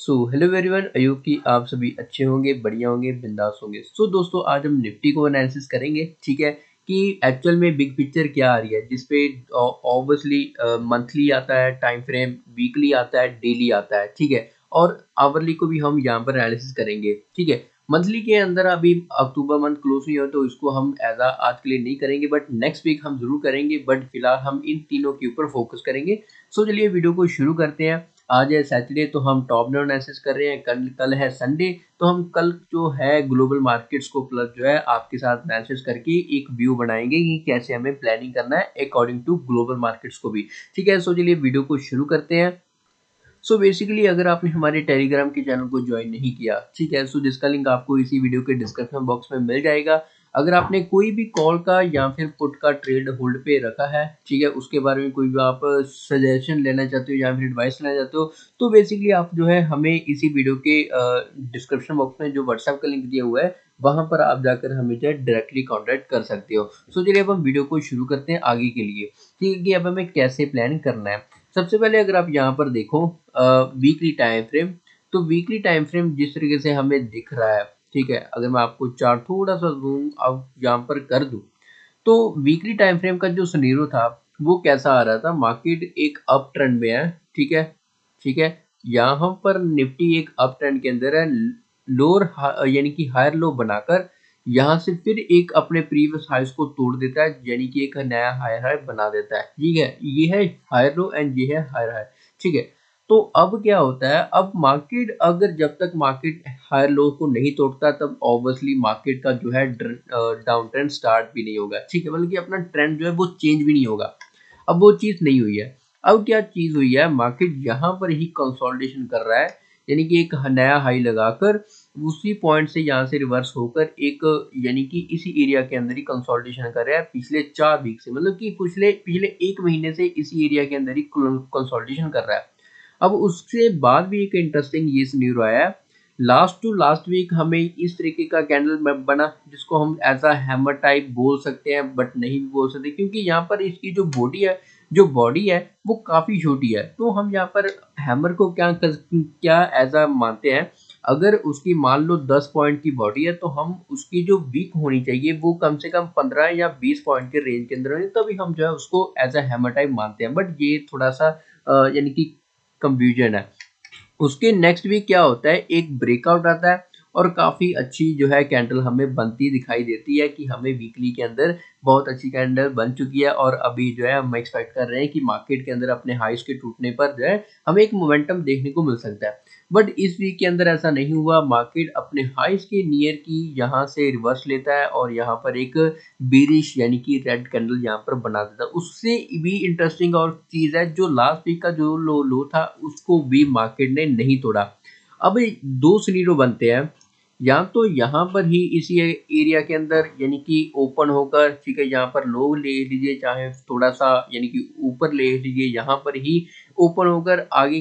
Hello everyone, I hope कि आप सभी अच्छे होंगे, बढ़िया होंगे, बिंदास होंगे। दोस्तों, आज हम निफ्टी को एनालिसिस करेंगे। ठीक है कि एक्चुअल में बिग पिक्चर क्या आ रही है, जिसपे ऑब्वियसली मंथली आता है टाइम फ्रेम, वीकली आता है, डेली आता है। ठीक है, और आवरली को भी हम यहाँ पर एनालिसिस करेंगे। ठीक है, मंथली के अंदर अभी अक्टूबर मंथ क्लोज नहीं हो तो इसको हम एज आज के लिए नहीं करेंगे, बट नेक्स्ट वीक हम जरूर करेंगे। बट फिलहाल हम इन तीनों के ऊपर फोकस करेंगे। चलिए वीडियो को शुरू करते हैं। आज है सैटरडे तो हम टॉप डाउन एनालिसिस कर रहे हैं। कल है संडे तो हम कल जो है ग्लोबल मार्केट्स को प्लस जो है आपके साथ एनालिसिस करके एक व्यू बनाएंगे कि कैसे हमें प्लानिंग करना है अकॉर्डिंग टू ग्लोबल मार्केट्स को भी। ठीक है, चलिए वीडियो को शुरू करते हैं। बेसिकली अगर आपने हमारे टेलीग्राम के चैनल को ज्वाइन नहीं किया, ठीक है, जिसका लिंक आपको इसी वीडियो के डिस्क्रिप्शन बॉक्स में मिल जाएगा। अगर आपने कोई भी कॉल का या फिर पुट का ट्रेड होल्ड पे रखा है, ठीक है, उसके बारे में कोई भी आप सजेशन लेना चाहते हो या फिर एडवाइस लेना चाहते हो, तो बेसिकली आप जो है हमें इसी वीडियो के डिस्क्रिप्शन बॉक्स में जो व्हाट्सएप का लिंक दिया हुआ है वहां पर आप जाकर हमें जो है डायरेक्टली कॉन्टैक्ट कर सकते हो। चलिए अब हम वीडियो को शुरू करते हैं आगे के लिए। ठीक है कि अब हमें कैसे प्लान करना है। सबसे पहले अगर आप यहाँ पर देखो वीकली टाइम फ्रेम, तो वीकली टाइम फ्रेम जिस तरीके से हमें दिख रहा है, ठीक है, अगर मैं आपको चार्ट थोड़ा सा जूम अब यहाँ पर कर दूं, तो वीकली टाइम फ्रेम का जो सिनेरियो था वो कैसा आ रहा था। मार्केट एक अप ट्रेंड में है। ठीक है, ठीक है, यहाँ पर निफ्टी एक अप ट्रेंड के अंदर है। लोअर यानी कि हायर लो बनाकर यहाँ से फिर एक अपने प्रीवियस हाइस को तोड़ देता है, यानी कि एक नया हायर हाई बना देता है। ठीक है, ये है हायर लो एंड ये है हायर हाई। ठीक है, तो अब क्या होता है, अब मार्केट अगर जब तक मार्केट हायर लो को नहीं तोड़ता तब ऑब्वियसली मार्केट का जो है डाउन ट्रेंड स्टार्ट भी नहीं होगा। ठीक है, मतलब कि अपना ट्रेंड जो है वो चेंज भी नहीं होगा। अब वो चीज नहीं हुई है। अब क्या चीज हुई है, मार्केट यहाँ पर ही कंसोलिडेशन कर रहा है, यानी कि एक नया हाई लगाकर उसी पॉइंट से यहाँ से रिवर्स होकर एक यानी कि इसी एरिया के अंदर ही कंसोलिडेशन कर रहा है पिछले 4 वीक से, मतलब कि पिछले पिछले 1 महीने से इसी एरिया के अंदर ही कंसोलिडेशन कर रहा है। अब उसके बाद भी एक इंटरेस्टिंग ये सिनेरियो आया। लास्ट टू लास्ट वीक हमें इस तरीके का कैंडल बना जिसको हम एज अ हैमर टाइप बोल सकते हैं, बट नहीं भी बोल सकते क्योंकि यहाँ पर इसकी जो बॉडी है वो काफी छोटी है। तो हम यहाँ पर हैमर को क्या एज अ मानते हैं, अगर उसकी मान लो 10 पॉइंट की बॉडी है तो हम उसकी जो वीक होनी चाहिए वो कम से कम 15 या 20 पॉइंट के रेंज के अंदर होनी, तभी हम जो है उसको एज अ हैमर टाइप मानते हैं। बट ये थोड़ा सा यानी कि कंफ्यूजन है। उसके नेक्स्ट वीक क्या होता है, एक ब्रेकआउट आता है और काफी अच्छी जो है कैंडल हमें बनती दिखाई देती है कि हमें वीकली के अंदर बहुत अच्छी कैंडल बन चुकी है। और अभी जो है हम एक्सपेक्ट कर रहे हैं कि मार्केट के अंदर अपने हाइस के टूटने पर जो है हमें एक मोमेंटम देखने को मिल सकता है। बट इस वीक के अंदर ऐसा नहीं हुआ। मार्केट अपने हाइस के नियर की यहाँ से रिवर्स लेता है और यहाँ पर एक बेरिश यानी कि रेड कैंडल यहाँ पर बना देता है। उससे भी इंटरेस्टिंग और चीज है, जो लास्ट वीक का जो लो था उसको भी मार्केट ने नहीं तोड़ा। अब ये दो सिनेरियो बनते हैं, या तो यहाँ पर ही इसी एरिया के अंदर यानी कि ओपन होकर, ठीक है, यहाँ पर लो ले लीजिए, चाहे थोड़ा सा यानी कि ऊपर ले लीजिए, यहाँ पर ही ओपन होकर आगे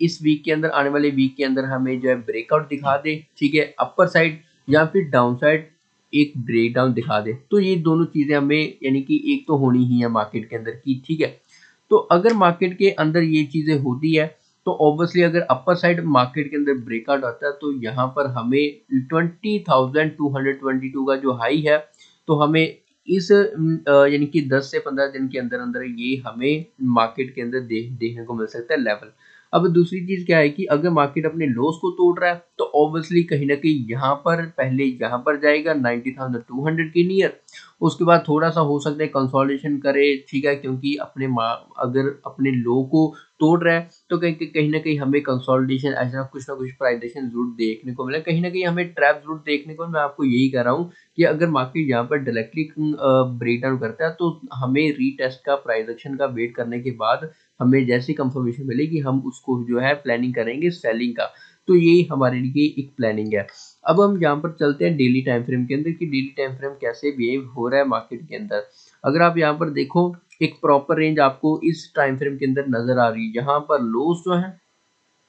इस वीक के अंदर, आने वाले वीक के अंदर हमें जो है ब्रेकआउट दिखा दे, ठीक है, अपर साइड या फिर डाउन साइड एक ब्रेकडाउन दिखा दे। तो ये दोनों चीजें हमें यानी कि एक तो होनी ही है मार्केट के अंदर की। ठीक है, तो अगर मार्केट के अंदर ये चीजें होती है तो ऑब्वियसली अगर अपर साइड मार्केट के अंदर ब्रेकआउट आता है तो यहाँ पर हमें 20,222 का जो हाई है, तो हमें इस यानी कि 10 से 15 दिन के अंदर अंदर ये हमें मार्केट के अंदर देखने को मिल सकता है लेवल। अब दूसरी चीज क्या है कि अगर मार्केट अपने लोस को तोड़ रहा है तो ऑब्वियसली कहीं ना कहीं यहाँ पर पहले यहाँ पर जाएगा 90,200 के नियर। उसके बाद थोड़ा सा हो सकता है कंसोलिडेशन करे, ठीक है, क्योंकि अगर अपने लो को तोड़ रहा है तो कहीं ना कहीं हमें कंसोलिडेशन ऐसा कुछ ना कुछ प्राइजेशन जरूर देखने को मिला, कहीं ना कहीं हमें ट्रैप जरूर देखने को। मैं आपको यही कह रहा हूँ कि अगर मार्केट यहाँ पर डायरेक्टली ब्रेक डाउन करता है तो हमें रीटेस्ट का प्राइजेशन का वेट करने के बाद हमें जैसी कंफर्मेशन मिलेगी हम उसको जो है प्लानिंग करेंगे सेलिंग का। तो ये हमारे लिए एक प्लानिंग है। अब हम यहाँ पर चलते हैं डेली टाइम फ्रेम के अंदर कि डेली टाइम फ्रेम कैसे बिहेव हो रहा है मार्केट के अंदर। अगर आप यहाँ पर देखो, एक प्रॉपर रेंज आपको इस टाइम फ्रेम के अंदर नजर आ रही है। यहाँ पर लोस जो है,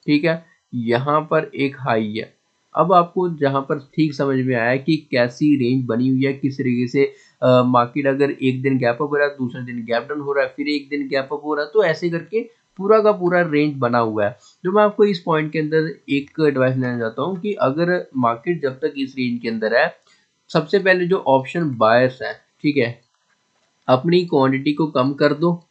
ठीक है, यहाँ पर एक हाई है। अब आपको जहां पर ठीक समझ में आया कि कैसी रेंज बनी हुई है, किस तरीके से मार्केट अगर एक दिन गैप अप हो रहा है, दूसरे दिन गैप डाउन हो रहा है, फिर एक दिन गैप अप हो रहा है, तो ऐसे करके पूरा का पूरा रेंज बना हुआ है। जो मैं आपको इस पॉइंट के अंदर एक एडवाइस देना चाहता हूँ कि अगर मार्केट जब तक इस रेंज के अंदर है, सबसे पहले जो ऑप्शन बायर्स है, ठीक है, अपनी क्वांटिटी को कम कर दो,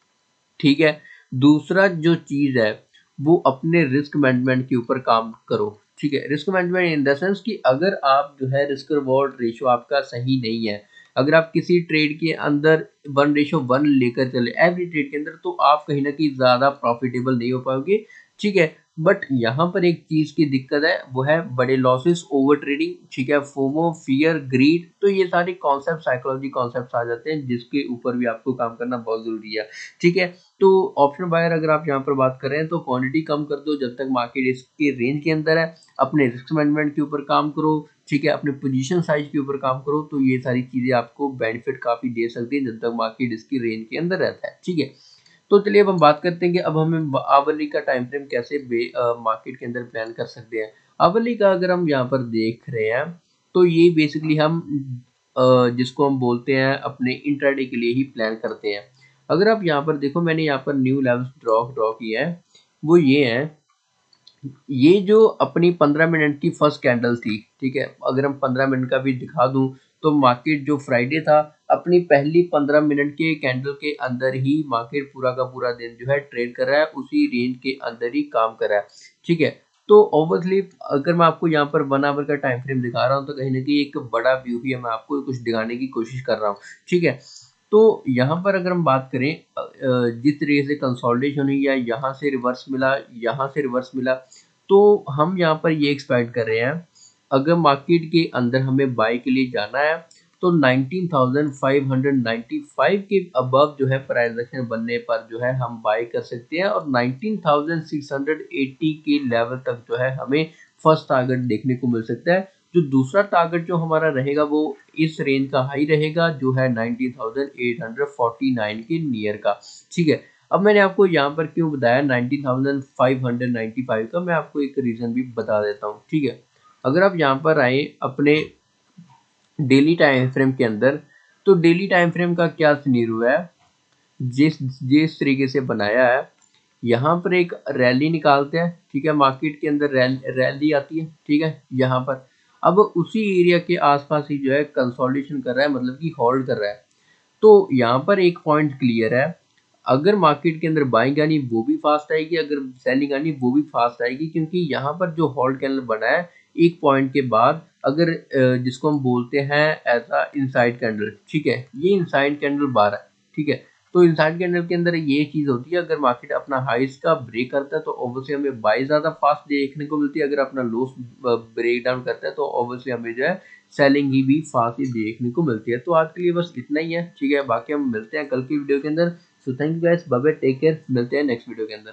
ठीक है। दूसरा जो चीज़ है वो अपने रिस्क मैनेजमेंट के ऊपर काम करो, ठीक है। Risk management in the sense कि अगर आप जो है रिस्क रिवॉर्ड रेशियो आपका सही नहीं है, अगर आप किसी ट्रेड के अंदर 1:1 लेकर चले एवरी ट्रेड के अंदर, तो आप कहीं ना कहीं ज़्यादा प्रॉफिटेबल नहीं हो पाओगे, ठीक है। बट यहाँ पर एक चीज़ की दिक्कत है, वो है बड़े लॉसेस, ओवर ट्रेडिंग, ठीक है, फोमो, फियर, ग्रीड। तो ये सारे कॉन्सेप्ट, साइकोलॉजी कॉन्सेप्ट्स आ जाते हैं जिसके ऊपर भी आपको काम करना बहुत ज़रूरी है, ठीक है। तो ऑप्शन बायर अगर आप यहाँ पर बात कर रहे हैं तो क्वांटिटी कम कर दो जब तक मार्केट इसके रेंज के अंदर है, अपने रिस्क मैनेजमेंट के ऊपर काम करो, ठीक है, अपने पोजीशन साइज के ऊपर काम करो, तो ये सारी चीज़ें आपको बेनिफिट काफ़ी दे सकती है जब तक मार्केट इसकी रेंज के अंदर रहता है, ठीक है। तो चलिए अब हम बात करते हैं कि अब हमें आवरली का टाइम फ्रेम कैसे मार्केट के अंदर प्लान कर सकते हैं। आवरली का अगर हम यहाँ पर देख रहे हैं तो ये बेसिकली हम जिसको हम बोलते हैं अपने इंट्राडे के लिए ही प्लान करते हैं। अगर आप यहाँ पर देखो, मैंने यहाँ पर न्यू लेवल्स ड्रॉ किया है, वो ये है, ये जो अपनी 15 मिनट की फर्स्ट कैंडल थी, ठीक है, अगर हम 15 मिनट का भी दिखा दूं तो मार्केट जो फ्राइडे था, अपनी पहली 15 मिनट के कैंडल के अंदर ही मार्केट पूरा का पूरा दिन जो है ट्रेड कर रहा है, उसी रेंज के अंदर ही काम कर रहा है, ठीक है। तो ऑब्वियसली अगर मैं आपको यहाँ पर 1 आवर का टाइम फ्रेम दिखा रहा हूँ तो कहीं ना कहीं एक बड़ा व्यू ही है, मैं आपको कुछ दिखाने की कोशिश कर रहा हूँ, ठीक है। तो यहाँ पर अगर हम बात करें जिस तरीके से कंसोलिडेशन हुई या यहाँ से रिवर्स मिला, यहाँ से रिवर्स मिला, तो हम यहाँ पर ये एक्सपेक्ट कर रहे हैं, अगर मार्केट के अंदर हमें बाय के लिए जाना है तो 19,595 के अबव जो है प्राइस एक्शन बनने पर जो है हम बाय कर सकते हैं, और 19,680 के लेवल तक जो है हमें फर्स्ट टारगेट देखने को मिल सकता है। जो दूसरा टारगेट जो हमारा रहेगा वो इस रेंज का हाई रहेगा जो है 19,849 के नियर का, ठीक है। अब मैंने आपको यहाँ पर क्यों बताया 19,595 का, मैं आपको एक रीज़न भी बता देता हूँ, ठीक है। अगर आप यहाँ पर आए अपने डेली टाइम फ्रेम के अंदर, तो डेली टाइम फ्रेम का क्या सिनेरियो है, जिस जिस तरीके से बनाया है, यहाँ पर एक रैली निकालते हैं, ठीक है, मार्केट के अंदर रैली आती है, ठीक है, यहाँ पर अब उसी एरिया के आसपास ही जो है कंसोलिडेशन कर रहा है, मतलब कि होल्ड कर रहा है। तो यहाँ पर एक पॉइंट क्लियर है, अगर मार्केट के अंदर बाइंग आनी वो भी फास्ट आएगी, अगर सेलिंग आनी वो भी फास्ट आएगी, क्योंकि यहाँ पर जो होल्ड कैंडल बना है एक पॉइंट के बाद, अगर जिसको हम बोलते हैं ऐसा इनसाइड कैंडल, ठीक है, ये इनसाइड कैंडल 12 है, ठीक है। तो इनसाइड कैंडल के अंदर ये चीज़ होती है, अगर मार्केट अपना हाइस का ब्रेक करता है तो ऑब्वियसली हमें बाई ज़्यादा फास्ट देखने को मिलती है, अगर अपना लोस ब्रेक डाउन करता है तो ऑब्वियसली हमें जो है सेलिंग ही भी फास्ट ही देखने को मिलती है। तो आज के लिए बस इतना ही है, ठीक है, बाकी हम मिलते हैं कल की वीडियो के अंदर। So thank you guys, bye bye, take care, मिलते हैं नेक्स्ट वीडियो के अंदर।